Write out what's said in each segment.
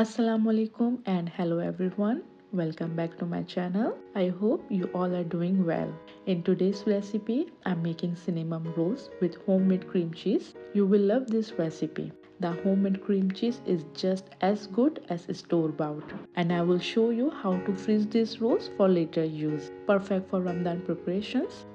Assalamu alaikum and hello everyone. Welcome back to my channel. I hope you all are doing well. In today's recipe, I'm making cinnamon rolls with homemade cream cheese. You will love this recipe. The homemade cream cheese is just as good as store-bought, and I will show you how to freeze these rolls for later use. Perfect for Ramadan preparations.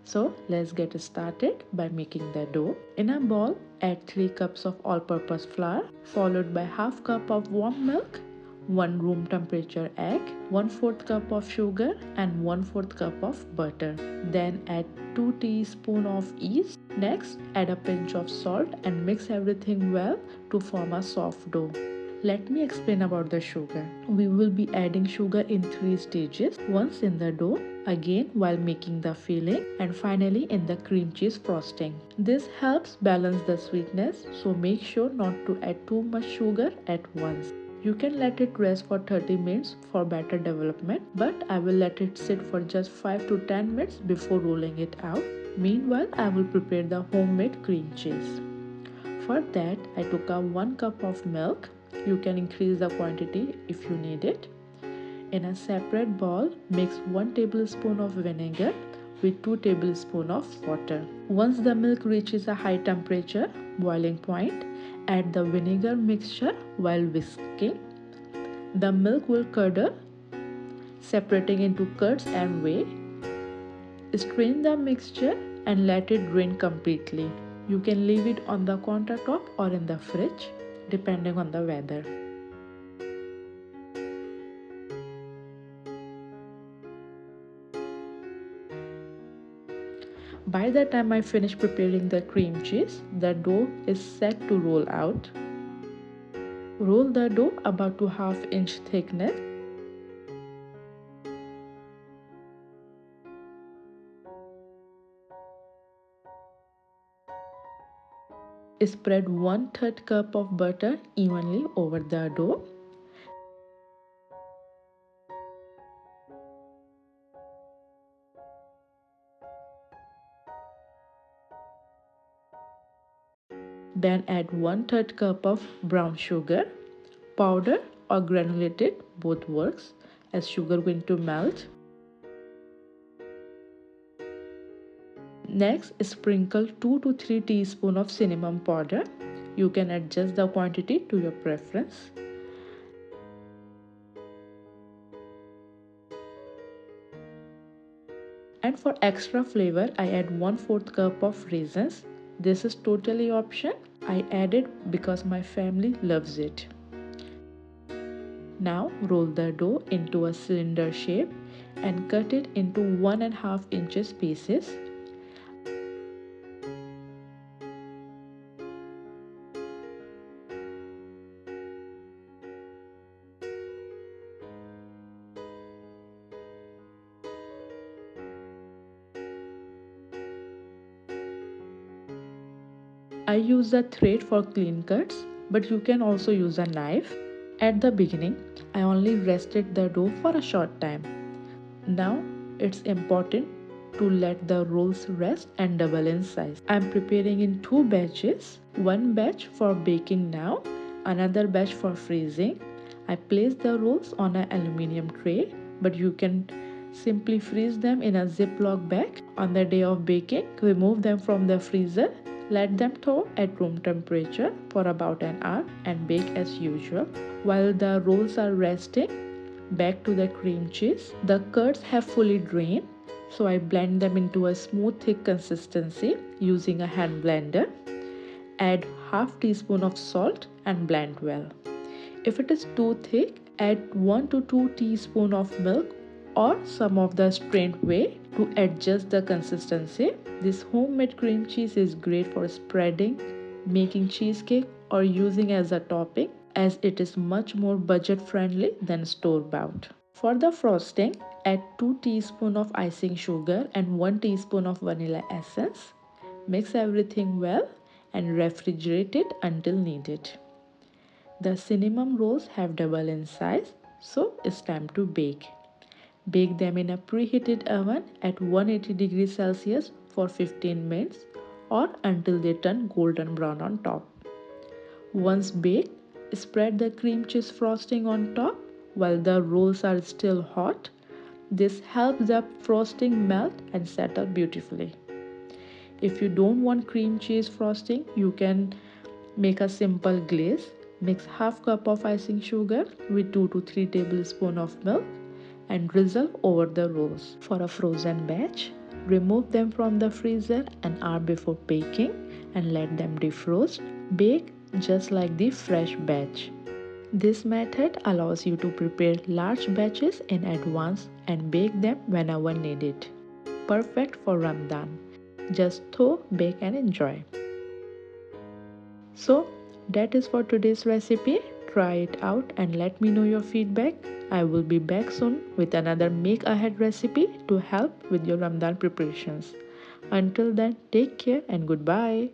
So let's get started by making the dough. In a bowl, add 3 cups of all-purpose flour followed by half cup of warm milk, 1 room temperature egg, 1/4 cup of sugar and 1/4 cup of butter. Then add 2 teaspoons of yeast. Next, add a pinch of salt and mix everything well to form a soft dough. Let me explain about the sugar. We will be adding sugar in 3 stages. Once in the dough, again while making the filling, and finally in the cream cheese frosting. This helps balance the sweetness, so make sure not to add too much sugar at once. You can let it rest for 30 minutes for better development, but I will let it sit for just 5 to 10 minutes before rolling it out. Meanwhile, I will prepare the homemade cream cheese. For that, I took a 1 cup of milk. You can increase the quantity if you need it. In a separate bowl, mix 1 tablespoon of vinegar with 2 tablespoons of water. Once the milk reaches a high temperature, boiling point, add the vinegar mixture while whisking. The milk will curdle, separating into curds and whey. Strain the mixture and let it drain completely. You can leave it on the countertop or in the fridge, depending on the weather. By the time I finish preparing the cream cheese, the dough is set to roll out. Roll the dough about to half-inch thickness. Spread 1/3 cup of butter evenly over the dough. Then add 1/3 cup of brown sugar, powder or granulated, both works, as sugar going to melt. Next, sprinkle 2 to 3 teaspoons of cinnamon powder. You can adjust the quantity to your preference. And for extra flavor, I add 1/4 cup of raisins. This is totally optional. I add it because my family loves it. Now roll the dough into a cylinder shape and cut it into 1.5 inches pieces. I use a thread for clean cuts, but you can also use a knife. At the beginning, I only rested the dough for a short time. Now it's important to let the rolls rest and double in size. I'm preparing in 2 batches, one batch for baking now, another batch for freezing. I place the rolls on an aluminium tray, but you can simply freeze them in a Ziploc bag. On the day of baking, remove them from the freezer, let them thaw at room temperature for about an hour and bake as usual. While the rolls are resting, back to the cream cheese. The curds have fully drained, so I blend them into a smooth thick consistency using a hand blender. Add half teaspoon of salt and blend well. If it is too thick, add 1 to 2 teaspoon of milk or some of the strained whey to adjust the consistency. This homemade cream cheese is great for spreading, making cheesecake or using as a topping, as it is much more budget friendly than store-bought. For the frosting, add 2 teaspoons of icing sugar and 1 teaspoon of vanilla essence. Mix everything well and refrigerate it until needed. The cinnamon rolls have double in size, so it's time to bake. Bake them in a preheated oven at 180 degrees Celsius for 15 minutes or until they turn golden brown on top. Once baked, Spread the cream cheese frosting on top while the rolls are still hot. This helps the frosting melt and settle beautifully. If you don't want cream cheese frosting, you can make a simple glaze. Mix half cup of icing sugar with 2 to 3 tablespoons of milk and drizzle over the rolls. For a frozen batch, remove them from the freezer an hour before baking and let them defrost. Bake just like the fresh batch. This method allows you to prepare large batches in advance and bake them whenever needed. Perfect for Ramadan. Just thaw, bake and enjoy. So that is for today's recipe. Try it out and let me know your feedback. I will be back soon with another make ahead recipe to help with your Ramadan preparations. Until then, take care and goodbye.